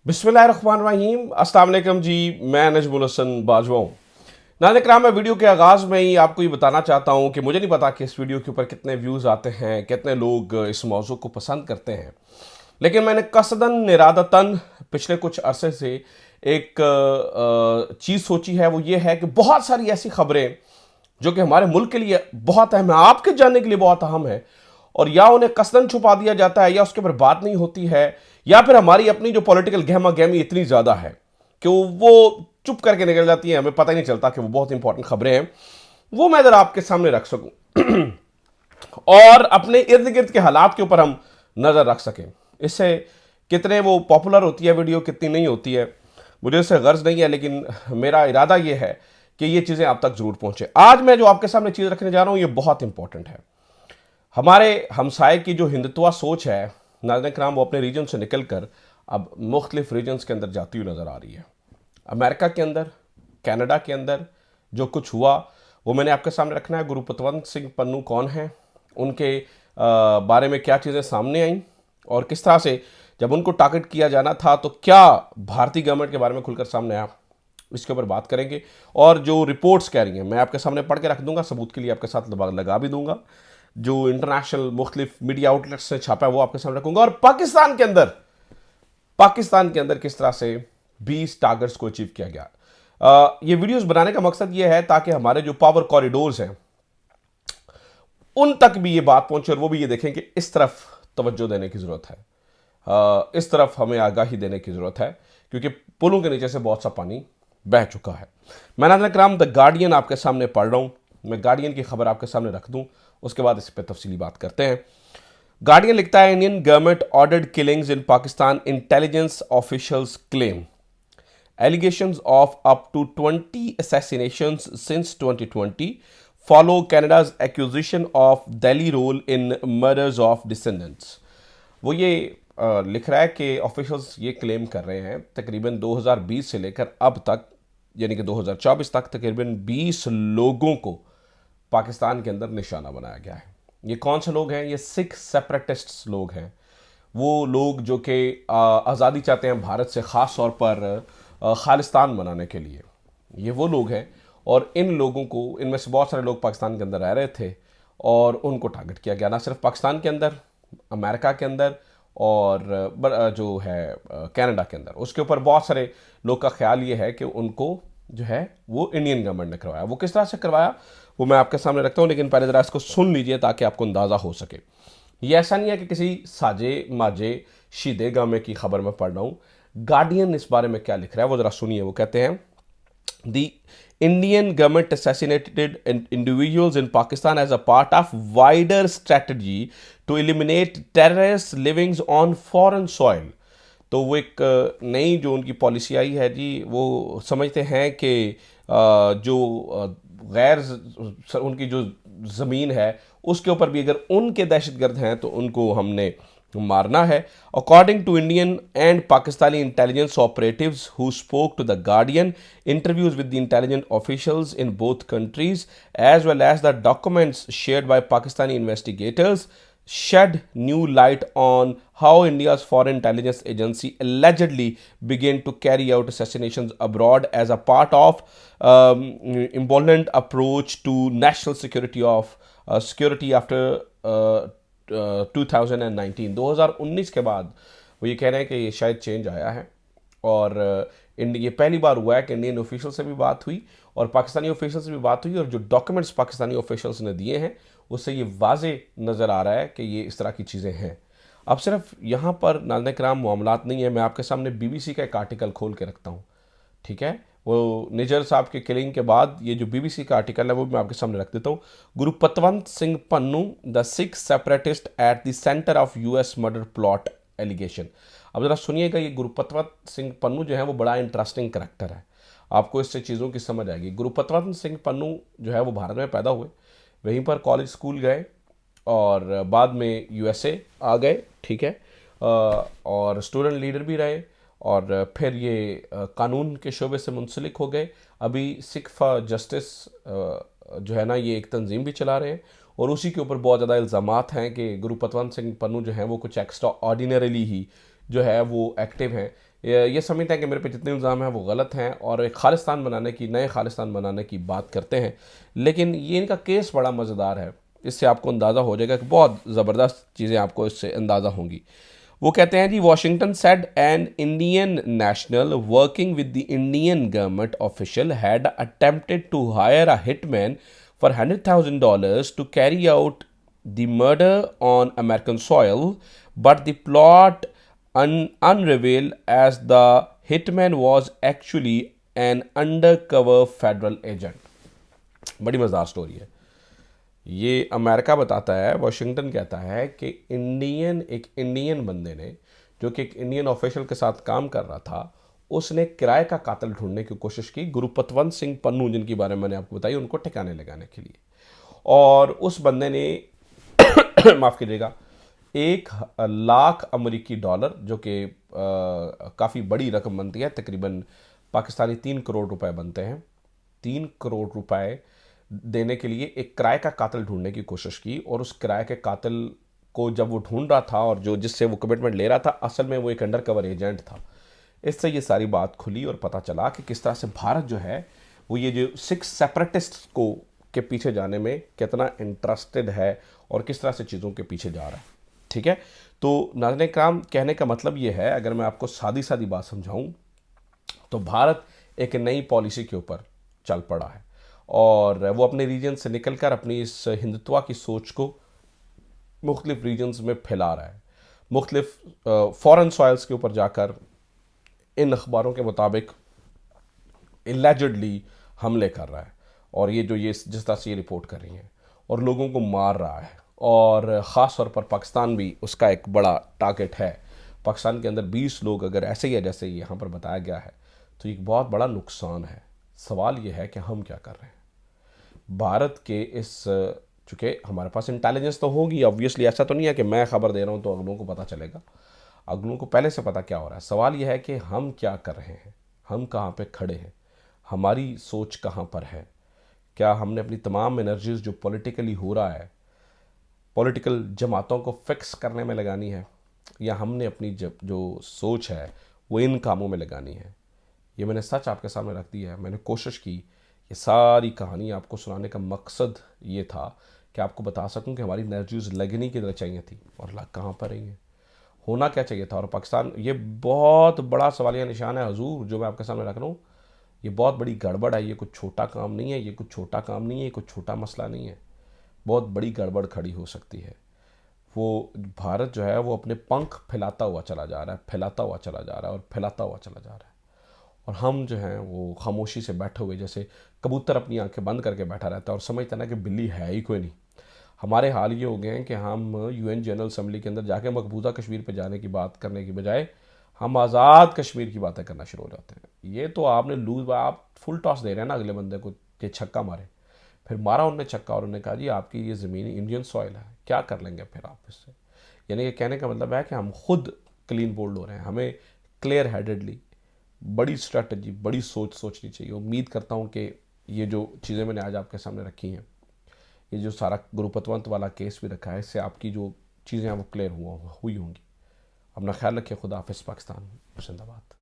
बिस्मिल्लाहिर्रहमानिर्रहीम। अस्सलाम वालेकुम जी, मैं नजमुल हसन बाजवा हूँ। नाज़रीन किराम, मैं वीडियो के आगाज़ में ही आपको ये बताना चाहता हूँ कि मुझे नहीं पता कि इस वीडियो के ऊपर कितने व्यूज़ आते हैं, कितने लोग इस मौजू को पसंद करते हैं, लेकिन मैंने कसदन इरादतन पिछले कुछ अरसे से एक चीज़ सोची है। वो ये है कि बहुत सारी ऐसी खबरें जो कि हमारे मुल्क के लिए बहुत अहम है, आपके जानने के लिए बहुत अहम है, और या उन्हें कसदन छुपा दिया जाता है, या उसके ऊपर बात नहीं होती है, या फिर हमारी अपनी जो पॉलिटिकल गहमा गहमी इतनी ज़्यादा है कि वो चुप करके निकल जाती है, हमें पता ही नहीं चलता कि वो बहुत इंपॉर्टेंट खबरें हैं। वो मैं ज़रा आपके सामने रख सकूं और अपने इर्द गिर्द के हालात के ऊपर हम नज़र रख सकें। इससे कितने वो पॉपुलर होती है वीडियो, कितनी नहीं होती है, मुझे इससे गर्ज नहीं है, लेकिन मेरा इरादा ये है कि ये चीज़ें आप तक ज़रूर पहुंचे। आज मैं जो आपके सामने चीज़ रखने जा रहा हूं ये बहुत इंपॉर्टेंट है। हमारे हमसाए की जो हिंदुत्वा सोच है नाज़रीन कराम, वो अपने रीजन से निकल कर अब मुख्तलिफ रीजन्स के अंदर जाती हुई नज़र आ रही है। अमेरिका के अंदर, कनाडा के अंदर जो कुछ हुआ वो मैंने आपके सामने रखना है। गुरु पतवंत सिंह पन्नू कौन हैं, उनके बारे में क्या चीज़ें सामने आईं, और किस तरह से जब उनको टारगेट किया जाना था तो क्या भारतीय गवर्नमेंट के बारे में खुलकर सामने आया, इसके ऊपर बात करेंगे। और जो रिपोर्ट्स कह रही हैं मैं आपके सामने पढ़ के रख दूंगा, सबूत के लिए आपके साथ लगा भी दूंगा। जो इंटरनेशनल मुख्तलिफ मीडिया आउटलेट्स ने छापा है वो आपके सामने रखूंगा। और पाकिस्तान के अंदर किस तरह से 20 टारगेट्स को अचीव किया गया। ये वीडियोस बनाने का मकसद ये है ताकि हमारे जो पावर कॉरिडोर्स हैं उन तक भी ये बात पहुंचे, और वो भी ये देखें कि इस तरफ तवज्जो देने की ज़रूरत है, इस तरफ हमें आगाही देने की ज़रूरत है, क्योंकि पुलों के नीचे से बहुत सा पानी बह चुका है। मैं नाज़रीन कराम द गार्डियन आपके सामने पढ़ रहा हूँ, मैं गार्डियन की खबर आपके सामने रख दूँ, उसके बाद इस पर तफसीली बात करते हैं। गार्डियन लिखता है, Indian government ordered killings in Pakistan, intelligence officials claim allegations of up to 20 assassinations since 2020 follow Canada's accusation of Delhi role in murders of dissidents। वो ये लिख रहा है कि ऑफिशियल्स ये क्लेम कर रहे हैं तकरीबन 2020 से लेकर अब तक, यानी कि 2024 तक, तकरीबन 20 लोगों को पाकिस्तान के अंदर निशाना बनाया गया है। ये कौन से लोग हैं? ये सिख सेपरेटिस्ट्स लोग हैं। वो लोग जो कि आज़ादी चाहते हैं भारत से, ख़ास तौर पर खालिस्तान बनाने के लिए। ये वो लोग हैं, और इन लोगों को, इनमें से बहुत सारे लोग पाकिस्तान के अंदर रह रहे थे और उनको टारगेट किया गया, ना सिर्फ पाकिस्तान के अंदर, अमेरिका के अंदर, और जो है कनाडा के अंदर। उसके ऊपर बहुत सारे लोग का ख्याल ये है कि उनको जो है वो इंडियन गवर्नमेंट ने करवाया। वो किस तरह से करवाया वो मैं आपके सामने रखता हूँ, लेकिन पहले ज़रा इसको सुन लीजिए ताकि आपको अंदाज़ा हो सके। ये ऐसा नहीं है कि किसी साजे माजे शीदे गामे की खबर में पढ़ रहा हूँ। गार्डियन इस बारे में क्या लिख रहा है वो ज़रा सुनिए। वो कहते हैं, the Indian government assassinated individuals in Pakistan as a part of wider strategy to eliminate terrorist livings on foreign soil। तो वो एक नई जो उनकी पॉलिसी आई है जी, वो समझते हैं कि जो गैर उनकी जो ज़मीन है उसके ऊपर भी अगर उनके दहशतगर्द हैं तो उनको हमने मारना है। According to Indian and Pakistani intelligence operatives who spoke to the Guardian, interviews with the intelligent officials in both countries as well as the documents shared by Pakistani investigators shed new light on how India's foreign intelligence agency allegedly began to carry out assassinations abroad as a part of emboldened approach to national security after 2019। 2019 के बाद वो ये कह रहे हैं कि ये शायद चेंज आया है, और ये पहली बार हुआ है कि इंडियन ऑफिशियल से भी बात हुई और पाकिस्तानी ऑफिशियल से भी बात हुई, और जो डॉक्यूमेंट्स पाकिस्तानी ऑफिशियल्स ने दिए हैं उससे ये वाजे नज़र आ रहा है कि ये इस तरह की चीज़ें हैं। अब सिर्फ यहाँ पर नाज़रीन किराम मामलात नहीं है, मैं आपके सामने बीबीसी का एक आर्टिकल खोल के रखता हूँ, ठीक है। वो निजर साहब के किलिंग के बाद ये जो बीबीसी का आर्टिकल है वो मैं आपके सामने रख देता हूँ। Gurpatwant Singh Pannun, the Sikh separatist at the centre of US murder plot allegation. अब ज़रा सुनिएगा, ये गुरु पतवंत सिंह पन्नू जो है वो बड़ा इंटरेस्टिंग करैक्टर है, आपको इससे चीज़ों की समझ आएगी। गुरु पतवंत सिंह पन्नू जो है वो भारत में पैदा हुए, वहीं पर कॉलेज स्कूल गए और बाद में यूएसए आ गए, ठीक है, और स्टूडेंट लीडर भी रहे, और फिर ये कानून के शोबे से मुंसलिक हो गए। अभी सिख फॉर जस्टिस जो है ना, ये एक तंजीम भी चला रहे हैं, और उसी के ऊपर बहुत ज़्यादा इल्ज़ामात हैं कि गुरु पतवंत सिंह पन्नू जो हैं वो कुछ एक्स्ट्रा ऑर्डिनरीली ही जो है वो एक्टिव हैं। ये समझते हैं कि मेरे पे जितने इल्ज़ाम हैं वो गलत हैं और एक खालिस्तान बनाने की, नए खालिस्तान बनाने की बात करते हैं। लेकिन ये इनका केस बड़ा मज़ेदार है, इससे आपको अंदाज़ा हो जाएगा कि बहुत ज़बरदस्त चीज़ें आपको इससे अंदाज़ा होंगी। वो कहते हैं जी, Washington said an Indian national working with the Indian government official had attempted to hire a hitman for $100,000 to carry out the murder on American soil, but the plot unrevealed as the hitman was actually an undercover federal agent. बड़ी मज़ेदार story है ये। America बताता है, Washington कहता है कि एक इंडियन बंदे ने, जो कि एक इंडियन ऑफिशियल के साथ काम कर रहा था, उसने किराए का कातिल ढूंढने की कोशिश की गुरुपतवंत सिंह पन्नू, जिनके बारे में मैंने आपको बताई, उनको ठिकाने लगाने के लिए। और उस बंदे ने माफ़ कीजिएगा, 1 लाख अमेरिकी डॉलर, जो कि काफ़ी बड़ी रकम बनती है, तकरीबन पाकिस्तानी 3 करोड़ रुपए बनते हैं, 3 करोड़ रुपए देने के लिए एक किराए का कातिल ढूंढने की कोशिश की। और उस किराए के कातिल को जब वो ढूंढ रहा था और जो जिससे वो कमिटमेंट ले रहा था, असल में वो एक अंडर कवर एजेंट था। इससे ये सारी बात खुली और पता चला कि किस तरह से भारत जो है वो ये जो 6 सेपरेटिस्ट को के पीछे जाने में कितना इंटरेस्टेड है और किस तरह से चीज़ों के पीछे जा रहा है। ठीक है, तो नाज़रीन किराम, कहने का मतलब ये है, अगर मैं आपको सादी सादी बात समझाऊं, तो भारत एक नई पॉलिसी के ऊपर चल पड़ा है और वो अपने रीजन से निकलकर अपनी इस हिंदुत्व की सोच को मुख्तलिफ रीजन्स में फैला रहा है। मुख्तलिफ फॉरेन सॉइल्स के ऊपर जाकर इन अखबारों के मुताबिक एलिजिडली हमले कर रहा है और ये जिस तरह से ये रिपोर्ट कर रही हैं और लोगों को मार रहा है। और ख़ास तौर पर पाकिस्तान भी उसका एक बड़ा टारगेट है। पाकिस्तान के अंदर 20 लोग अगर ऐसे ही है जैसे यहाँ पर बताया गया है, तो एक बहुत बड़ा नुकसान है। सवाल ये है कि हम क्या कर रहे हैं भारत के इस, चूँकि हमारे पास इंटेलिजेंस तो होगी ऑब्वियसली, ऐसा तो नहीं है कि मैं ख़बर दे रहा हूँ तो अगलों को पता चलेगा, अगलों को पहले से पता क्या हो रहा है। सवाल यह है कि हम क्या कर रहे हैं, हम कहाँ पे खड़े हैं, हमारी सोच कहाँ पर है। क्या हमने अपनी तमाम एनर्जीज जो पॉलिटिकली हो रहा है, पॉलिटिकल जमातों को फिक्स करने में लगानी है, या हमने अपनी जो सोच है वो इन कामों में लगानी है। ये मैंने सच आपके सामने रख दिया है। मैंने कोशिश की ये सारी कहानी आपको सुनाने का मकसद ये था कि आपको बता सकूं कि हमारी एनर्जीज लगनी किधर चाहिए थी और लग कहाँ पर रही हैं, होना क्या चाहिए था। और पाकिस्तान, ये बहुत बड़ा सवालिया निशान है हजूर जो मैं आपके सामने रख रहा हूँ। ये बहुत बड़ी गड़बड़ है, ये कुछ छोटा काम नहीं है, ये कुछ छोटा काम नहीं है, ये कुछ छोटा मसला नहीं है। बहुत बड़ी गड़बड़ खड़ी हो सकती है। वो भारत जो है वो अपने पंख फैलाता हुआ चला जा रहा है, फैलाता हुआ चला जा रहा है और फैलाता हुआ चला जा रहा है। और हम जो हैं वो खामोशी से बैठे हुए, जैसे कबूतर अपनी आंखें बंद करके बैठा रहता है और समझता ना कि बिल्ली है ही कोई नहीं। हमारे हाल ये हो गए हैं कि हम UN जनरल असम्बली के अंदर जाके मकबूजा कश्मीर पे जाने की बात करने की बजाय हम आज़ाद कश्मीर की बातें करना शुरू हो जाते हैं। ये तो आपने लूज, आप फुल टॉस दे रहे हैं ना अगले बंदे को कि छक्का मारे। फिर मारा उनने छक्का और उन्होंने कहा जी आपकी ये ज़मीन इंडियन सॉइल है, क्या कर लेंगे फिर आप इससे। यानी कि कहने का मतलब है कि हम खुद क्लीन बोल्ड हो रहे हैं। हमें क्लियर हेडेडली बड़ी स्ट्रैटेजी, बड़ी सोच सोचनी चाहिए। उम्मीद करता हूँ कि ये जो चीज़ें मैंने आज आपके सामने रखी हैं, ये जो सारा गुरुपतवंत वाला केस भी रखा है, इससे आपकी जो चीज़ें हैं वो क्लियर हुई होंगी। अपना ख्याल रखिए। खुदा हाफिज़। पाकिस्तान जिंदाबाद।